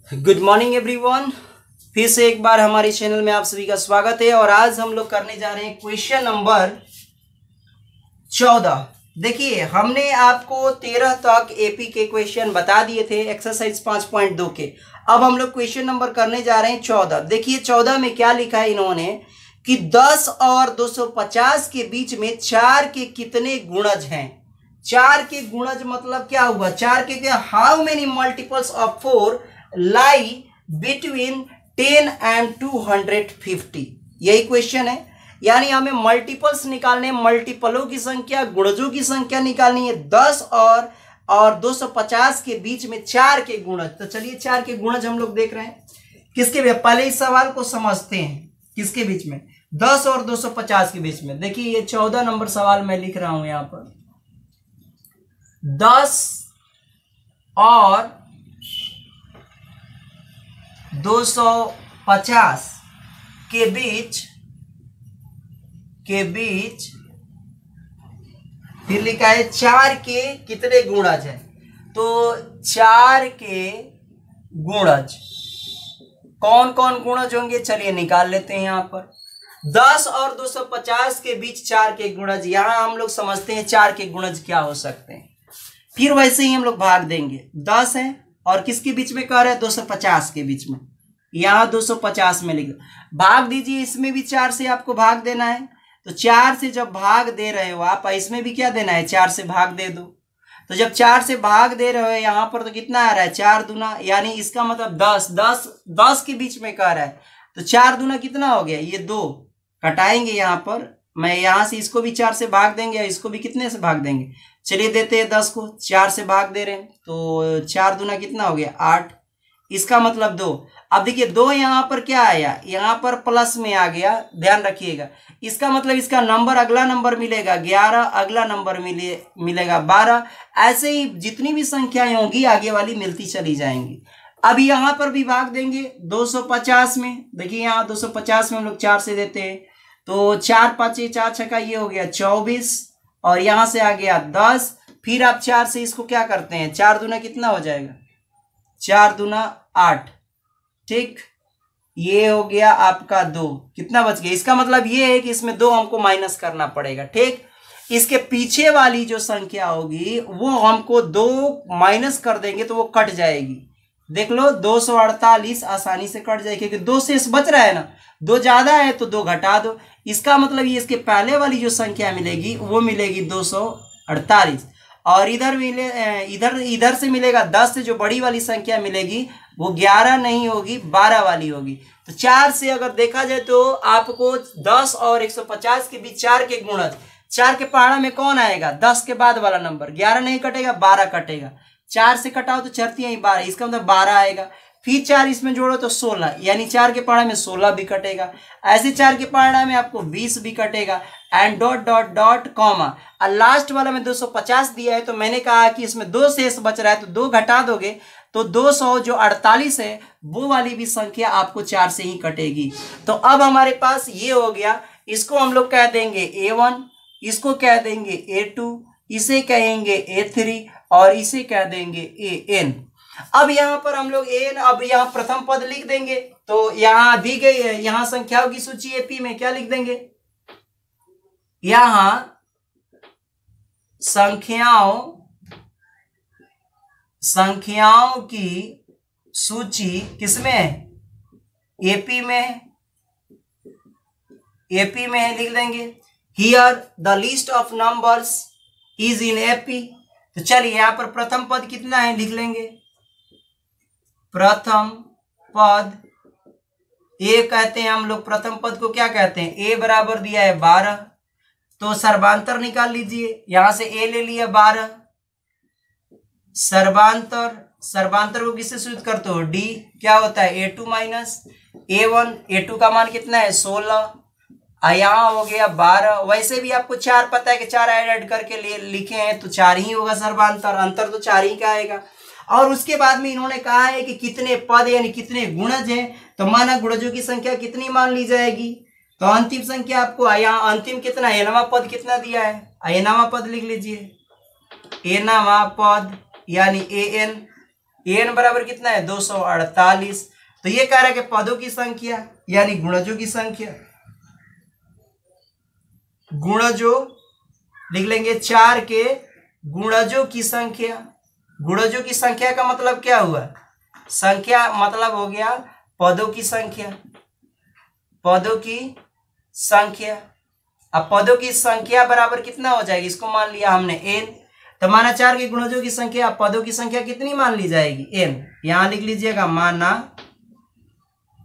Good morning everyone. फिर से एक बार हमारे चैनल में आप सभी का स्वागत है और आज हम लोग करने जा रहे हैं क्वेश्चन नंबर 14। देखिए, हमने आपको 13 तक एपी के क्वेश्चन बता दिए थे एक्सरसाइज 5.2 के। अब हम लोग क्वेश्चन नंबर करने जा रहे हैं 14। देखिए 14 में क्या लिखा है इन्होंने कि 10 और 250 के बीच में 4 के कितने गुणज हैं। 4 के गुणज मतलब क्या हुआ, 4 के how many multiples of 4 lie between 10 and 250। यही क्वेश्चन है, यानी हमें मल्टीपल्स निकालने, मल्टीपलों की संख्या, गुणजों की संख्या निकालनी है। 10 और 250 के बीच में 4 के गुणज। तो चलिए 4 के गुणज हम लोग देख रहे हैं किसके बीच। पहले इस सवाल को समझते हैं, किसके बीच में, 10 और 250 के बीच में। देखिए ये 14 नंबर सवाल मैं लिख रहा हूं यहां पर। 10 और 250 के बीच फिर लिखा है 4 के कितने गुणज हैं। तो 4 के गुणज कौन कौन गुणज होंगे, चलिए निकाल लेते हैं। यहां पर 10 और 250 के बीच 4 के गुणज, यहां हम लोग समझते हैं 4 के गुणज क्या हो सकते हैं। फिर वैसे ही हम लोग भाग देंगे। 10 है और किसके बीच में कह रहे हैं, 250 के बीच में। यहां 250 में लिख दो, भाग दीजिए। इसमें भी 4 से आपको भाग देना है। तो 4 से जब भाग दे रहे हो आप, इसमें भी क्या देना है, 4 से भाग दे दो। तो जब 4 से भाग दे रहे हो यहां पर, तो कितना आ रहा है, 4 दूना, यानी इसका मतलब 10 के बीच में कह रहा है। तो 4 दूना कितना हो गया, ये 2 कटाएंगे यहां पर। मैं यहां से इसको भी 4 से भाग देंगे और इसको भी कितने से भाग देंगे, चलिए देते हैं 10 को 4 से भाग दे रहे हैं। तो 4 दूना कितना हो गया, 8, इसका मतलब 2। अब देखिए 2 यहां पर क्या आया, यहां पर प्लस में आ गया, ध्यान रखिएगा। इसका मतलब इसका नंबर, अगला नंबर मिलेगा 11, अगला नंबर मिलेगा 12। ऐसे ही जितनी भी संख्याएं होंगी आगे वाली मिलती चली जाएंगी। अब यहां पर भी भाग देंगे 250 में। देखिए यहां 250 में हम लोग 4 से देते हैं। तो 4 5 4 6 ये हो गया 24 और यहां से आ गया 10। फिर आप 4 से इसको क्या करते हैं, 4 दूना कितना हो जाएगा, 4 दूना 8, ठीक। ये हो गया आपका 2, कितना बच गया। इसका मतलब ये है कि इसमें 2 हमको माइनस करना पड़ेगा, ठीक। इसके पीछे वाली जो संख्या होगी वो हमको 2 माइनस कर देंगे तो वो कट जाएगी। देख लो 248 आसानी से कट जाएगी क्योंकि 2 शेष बच रहा है ना। 2 ज्यादा है तो 2 घटा दो। इसका मतलब ये इसके पहले वाली जो संख्या मिलेगी वो मिलेगी 248 और इधर से मिलेगा 10 से जो बड़ी वाली संख्या मिलेगी वो 11 नहीं होगी, 12 वाली होगी। तो 4 से अगर देखा जाए तो आपको 10 और 150 के बीच 4 के गुणज, 4 के पहाड़ा में कौन आएगा, 10 के बाद वाला नंबर। 11 नहीं कटेगा, 12 कटेगा। 4 से कटाओ तो चरती है 12, इसका मतलब 12 आएगा। फिर 4 इसमें जोड़ो तो 16, यानी 4 के पहाड़ा में 16 भी कटेगा। ऐसे 4 के पहाड़ा में आपको 20 भी कटेगा। And dot dot dot comma, और लास्ट वाला में 250 दिया है तो मैंने कहा कि इसमें 2 शेष बच रहा है तो 2 घटा दोगे तो 200 जो 48 है वो वाली भी संख्या आपको 4 से ही कटेगी। तो अब हमारे पास ये हो गया। इसको हम लोग कह देंगे A1, इसको कह देंगे A2, इसे कहेंगे A3 और इसे कह देंगे AN। अब यहां पर हम लोग AN, अब यहां प्रथम पद लिख देंगे। तो यहां दी गई है, यहां संख्याओं की सूची AP में क्या लिख देंगे, यहां संख्याओं की सूची किसमें है, एपी में है, लिख देंगे। Here the list of numbers is in AP. तो चलिए यहां पर प्रथम पद कितना है लिख लेंगे। प्रथम पद ए कहते हैं हम लोग, प्रथम पद को क्या कहते हैं, ए बराबर दिया है 12। तो सर्वांतर निकाल लीजिए, यहां से ए ले लिया 12, सर्वांतर को किससे सूचित करते हो, डी। क्या होता है A2 माइनस A1। A2 का मान कितना है 16, यहां हो गया 12। वैसे भी आपको 4 पता है कि 4 ऐड करके लिखे हैं तो 4 ही होगा सर्वांतर, अंतर तो 4 ही का आएगा। और उसके बाद में इन्होंने कहा है कि कितने पद यानी कितने गुणज हैं, तो माना गुणजों की संख्या कितनी मान ली जाएगी। तो अंतिम संख्या आपको यहाँ अंतिम कितना, एनवा पद कितना दिया है, एनवा पद लिख लीजिए। एनवा पद यानी AN n बराबर कितना है 248। तो ये कह रहा है कि पदों की संख्या यानी गुणजों की संख्या, गुणजों लिख लेंगे 4 के गुणजों की संख्या। गुणजों की संख्या का मतलब क्या हुआ, संख्या मतलब हो गया पदों की संख्या, पदों की संख्या। अब पदों की संख्या बराबर कितना हो जाएगी, इसको मान लिया हमने n, तो माना 4 के गुणजों की संख्या, पदों की संख्या कितनी मान ली जाएगी n। यहां लिख लीजिएगा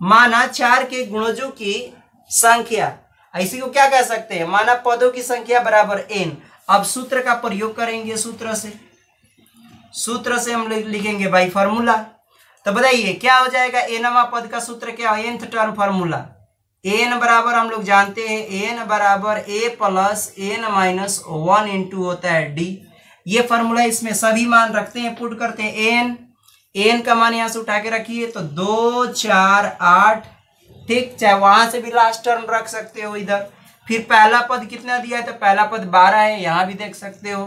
माना 4 के गुणजों की संख्या, इसी को क्या कह सकते हैं, माना पदों की संख्या बराबर n। अब सूत्र का प्रयोग करेंगे, सूत्र से हम लिखेंगे भाई फॉर्मूला। तो बताइए क्या हो जाएगा, nवा पद का सूत्र क्या है, nth टर्म फॉर्मूला। n बराबर हम लोग जानते हैं n बराबर a plus n minus 1 into होता है d। ये फॉर्मूला, इसमें सभी मान रखते हैं, पुट करते हैं n का मान यहां से उठा के रखिए तो 2 4 8, ठीक, चाहे वहां से भी लास्ट टर्म रख सकते हो इधर। फिर पहला पद कितना दिया है, तो पहला पद 12 है, यहां भी देख सकते हो,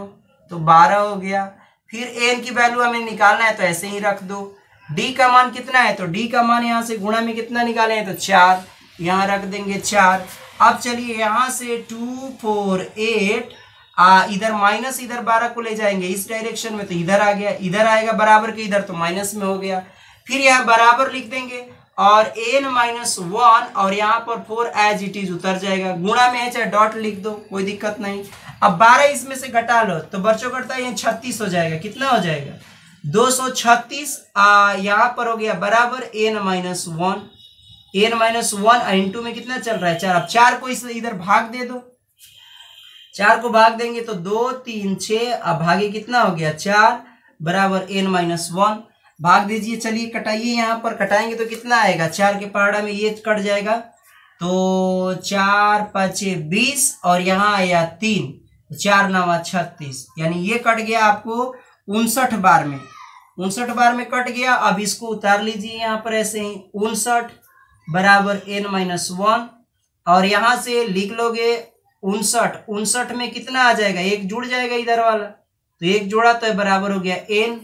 तो 12 हो गया। फिर n की वैल्यू हमें निकालना है तो ऐसे ही रख दो। d का मान कितना है, तो d का मान यहां से गुणा में कितना निकाले हैं, तो 4, यहां रख देंगे 4। अब चलिए यहां से 2 4 8, इधर माइनस, इधर 12 को ले जाएंगे इस डायरेक्शन में, तो इधर आ गया, इधर आएगा बराबर के इधर, तो माइनस में हो गया। फिर यहाँ बराबर लिख देंगे और n माइनस 1 और यहाँ पर 4 एज इट इज उतर जाएगा, गुणा में है चाहे डॉट लिख दो कोई दिक्कत नहीं। अब 12 इसमें से घटा लो तो बच्चों करता है 36 हो जाएगा, कितना हो जाएगा 236, यहाँ पर हो गया बराबर n minus 1, n minus 1 into में कितना चल रहा है 4। अब 4 को इस इधर भाग दे दो, 4 को भाग देंगे तो 2 3 6, अब भागे कितना हो गया 4 बराबर n माइनस 1, भाग दीजिए। चलिए कटाइए, यहाँ पर कटाएंगे तो कितना आएगा, 4 के पहाड़ा में ये कट जाएगा, तो 4 5 20 और यहाँ आया 3, 4 9 36, यानी ये कट गया आपको 59 बार में, 59 बार में कट गया। अब इसको उतार लीजिए यहाँ पर ऐसे ही, 59 बराबर n माइनस 1 और यहाँ से लिख लोगे 59 में कितना आ जाएगा, एक जुड़ जाएगा इधर वाला, तो एक जोड़ा तो बराबर हो गया n,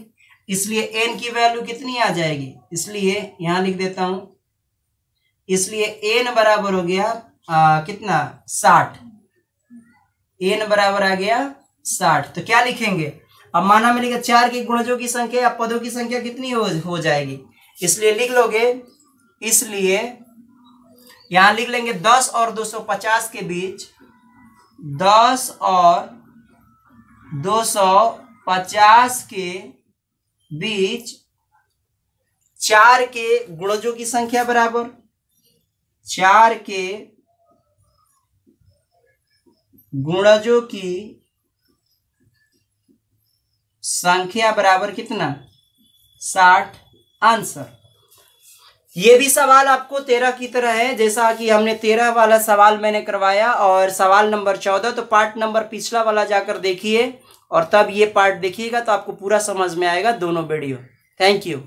इसलिए n की वैल्यू कितनी आ जाएगी, इसलिए यहां लिख देता हूं, इसलिए n बराबर हो गया कितना 60, n बराबर आ गया 60। तो क्या लिखेंगे, अब माना मिलेगा 4 के गुणजों की संख्या या पदों की संख्या कितनी हो जाएगी, इसलिए लिख लोगे, इसलिए यहां लिख लेंगे 10 और 250 के बीच, 10 और 250 के बीच 4 के गुणजों की संख्या बराबर, 4 के गुणजों की संख्या बराबर कितना 60, आंसर। ये भी सवाल आपको 13 की तरह है, जैसा कि हमने 13 वाला सवाल मैंने करवाया और सवाल नंबर 14, तो पार्ट नंबर पिछला वाला जाकर देखिए और तब ये पार्ट देखिएगा तो आपको पूरा समझ में आएगा दोनों वीडियो। Thank you.